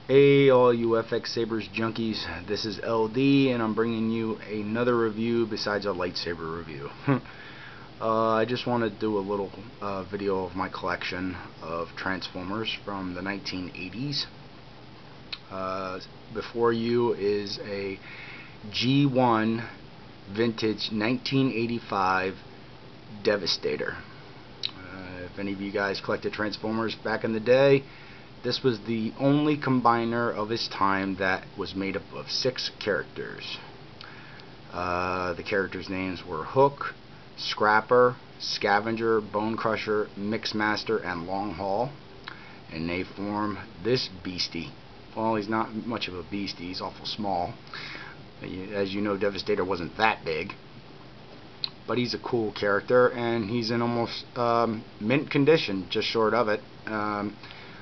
Hey all you FX Sabers junkies, this is LD and I'm bringing you another review besides a lightsaber review. I just want to do a little video of my collection of Transformers from the 1980s. Before you is a G1 vintage 1985 Devastator. If any of you guys collected Transformers back in the day, this was the only combiner of its time that was made up of 6 characters. The characters' names were Hook, Scrapper, Scavenger, Bone Crusher, Mixmaster, and Long Haul. And they form this beastie. Well, he's not much of a beastie, he's awful small. As you know, Devastator wasn't that big. But he's a cool character, and he's in almost mint condition, just short of it.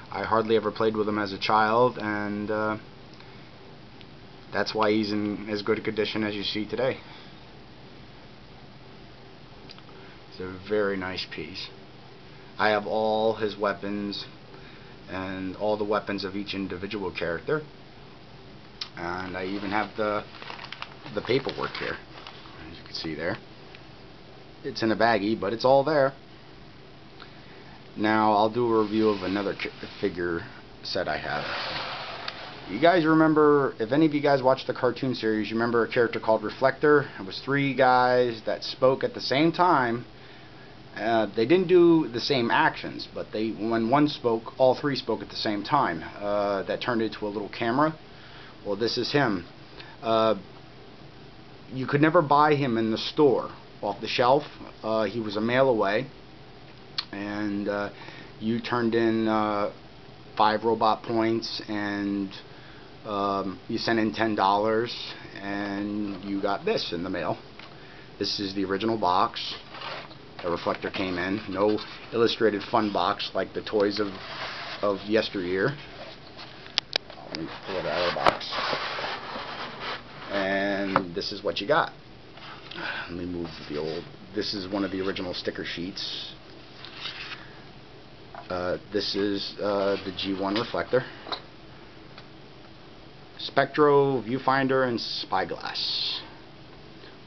I hardly ever played with him as a child, and that's why he's in as good a condition as you see today. It's a very nice piece. I have all his weapons and all the weapons of each individual character, and I even have the paperwork here, as you can see there. It's in a baggie, but it's all there. Now I'll do a review of another figure set I have. You guys remember, if any of you guys watched the cartoon series, you remember a character called Reflector? It was 3 guys that spoke at the same time. They didn't do the same actions, but when one spoke, all 3 spoke at the same time. That turned into a little camera. Well, this is him. You could never buy him in the store off the shelf. He was a mail away, and you turned in 5 robot points, and you sent in $10, and you got this in the mail. This is the original box. The Reflector came in. No illustrated fun box like the toys of yesteryear. Let me pull it out of the box. And this is what you got. Let me move the old. This is one of the original sticker sheets. This is the G1 Reflector, Spectro, Viewfinder, and Spyglass.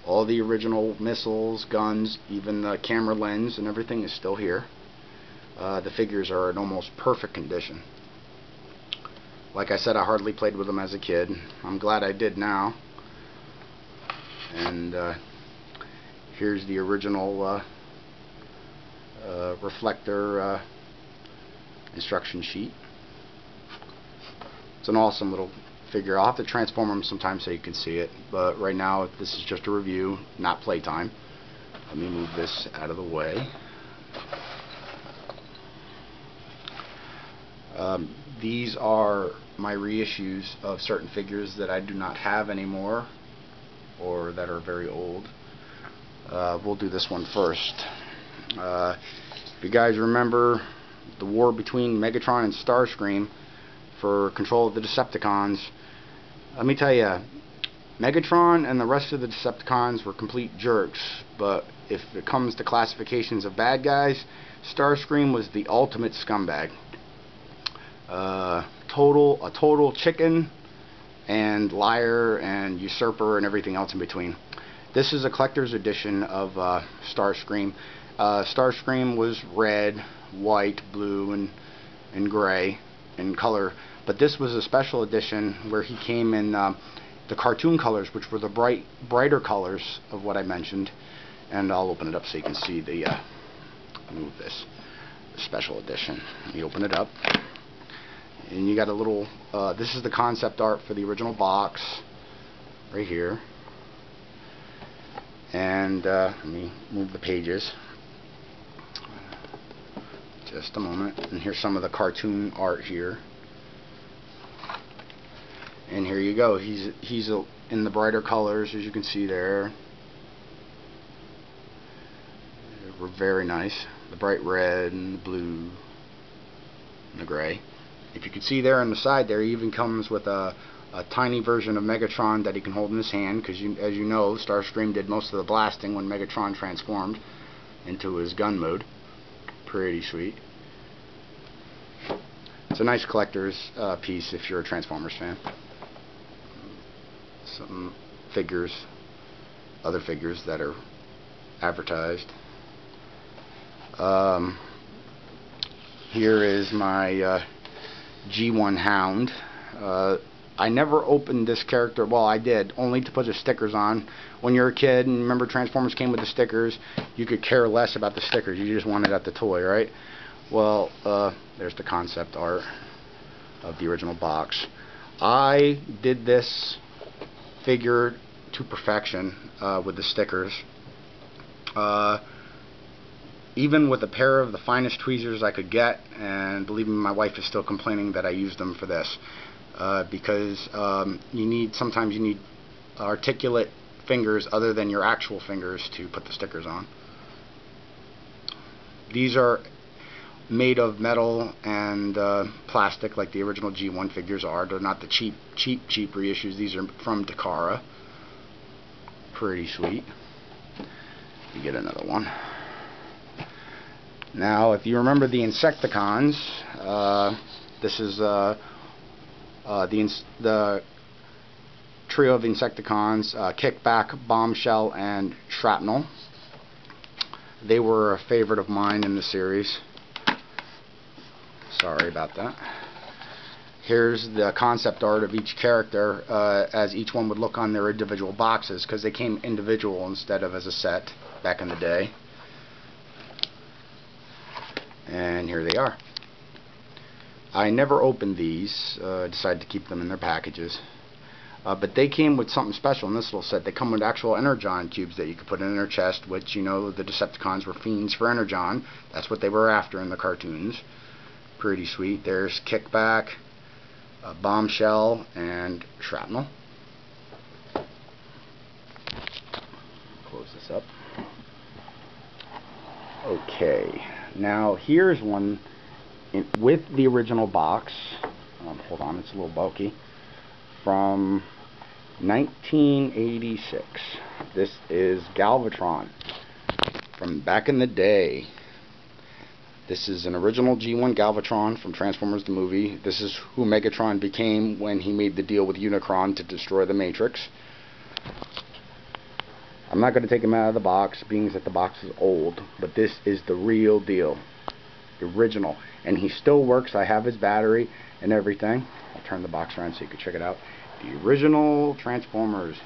All the original missiles, guns, even the camera lens and everything is still here. The figures are in almost perfect condition. Like I said, I hardly played with them as a kid. I'm glad I did now. And here's the original Reflector instruction sheet. It's an awesome little figure. I'll have to transform them sometime so you can see it, but right now this is just a review, not playtime. Let me move this out of the way. These are my reissues of certain figures that I do not have anymore, or that are very old. We'll do this one first. If you guys remember the war between Megatron and Starscream for control of the Decepticons, let me tell you, Megatron and the rest of the Decepticons were complete jerks, but if it comes to classifications of bad guys, Starscream was the ultimate scumbag. A total chicken and liar and usurper and everything else in between. This is a collector's edition of Starscream. Starscream was red, white, blue, and gray in color, but this was a special edition where he came in the cartoon colors, which were the brighter colors of what I mentioned. And I'll open it up so you can see the move this special edition. Let me open it up, and you got a little this is the concept art for the original box right here. And let me move the pages just a moment, and here's some of the cartoon art here. And here you go. He's in the brighter colors, as you can see there. They were very nice. The bright red and the blue and the gray. If you can see there on the side there, he even comes with a tiny version of Megatron that he can hold in his hand, because as you know, Starscream did most of the blasting when Megatron transformed into his gun mode. Pretty sweet. It's It's a nice collector's piece if you're a Transformers fan. Some figures, other figures that are advertised. Here is my G1 Hound. I never opened this character. Well, I did, only to put the stickers on. When you're a kid, and remember Transformers came with the stickers, you could care less about the stickers. You just wanted at the toy, right? Well, there's the concept art of the original box. I did this figure to perfection with the stickers. Even with a pair of the finest tweezers I could get, and believe me, my wife is still complaining that I used them for this. Because sometimes you need articulate fingers other than your actual fingers to put the stickers on. These are made of metal and plastic like the original G1 figures are. They're not the cheap reissues. These are from Takara. Pretty sweet. You get another one. Now, if you remember the Insecticons, this is the trio of Insecticons, Kickback, Bombshell, and Shrapnel. They were a favorite of mine in the series. Sorry about that. Here's the concept art of each character as each one would look on their individual boxes, because they came individual instead of as a set back in the day. And here they are. I never opened these. Decided to keep them in their packages. But they came with something special in this little set. They come with actual Energon cubes that you could put in their chest, which, you know, the Decepticons were fiends for Energon. That's what they were after in the cartoons. Pretty sweet. There's Kickback, Bombshell, and Shrapnel. Close this up. Okay. Now, here's one with the original box. Hold on, it's a little bulky. From 1986. This is Galvatron from back in the day. This is an original G1 Galvatron from Transformers the movie. This is who Megatron became when he made the deal with Unicron to destroy the Matrix. I'm not going to take him out of the box, being that the box is old, but this is the real deal. The original. And he still works. I have his battery and everything. I'll turn the box around so you can check it out. The original Transformers.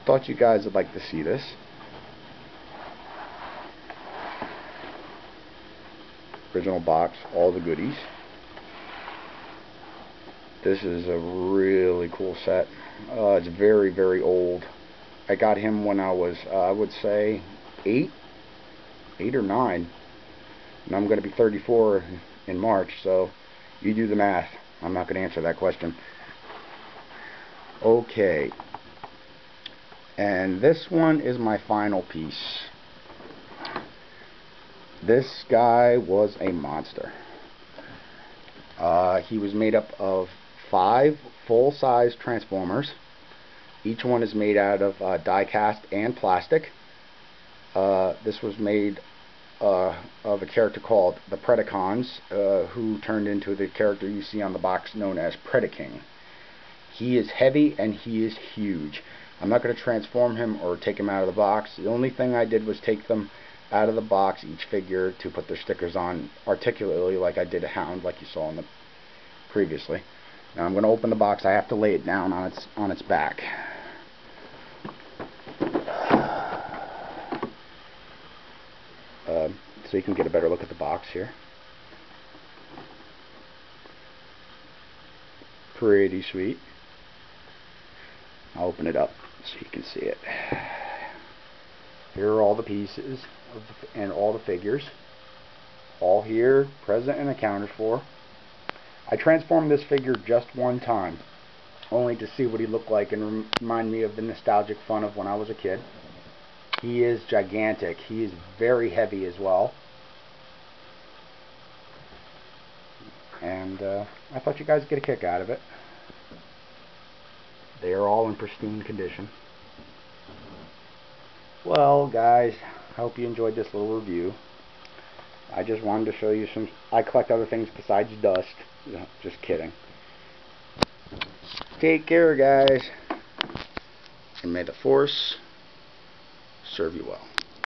Thought you guys would like to see this. Original box, all the goodies. This is a really cool set. It's very, very old. I got him when I was, I would say, 8 or 9. And I'm going to be 34 in March, so you do the math. I'm not going to answer that question. Okay. And this one is my final piece. This guy was a monster. He was made up of 5 full-size Transformers. Each one is made out of die-cast and plastic. This was made of a character called the Predakons, who turned into the character you see on the box known as Predaking. He is heavy and he is huge. I'm not going to transform him or take him out of the box. The only thing I did was take them out of the box, each figure, to put their stickers on articulately, like I did a Hound, like you saw in the previously. Now I'm going to open the box. I have to lay it down on its back. So you can get a better look at the box here. Pretty sweet. I'll open it up so you can see it. Here are all the pieces and all the figures. All here, present and accounted for. I transformed this figure just one time, only to see what he looked like and remind me of the nostalgic fun of when I was a kid. He is gigantic. He is very heavy as well. And I thought you guys would get a kick out of it. They are all in pristine condition. Well, guys, I hope you enjoyed this little review. I just wanted to show you some... I collect other things besides dust. No, just kidding. Take care, guys. And may the Force serve you well.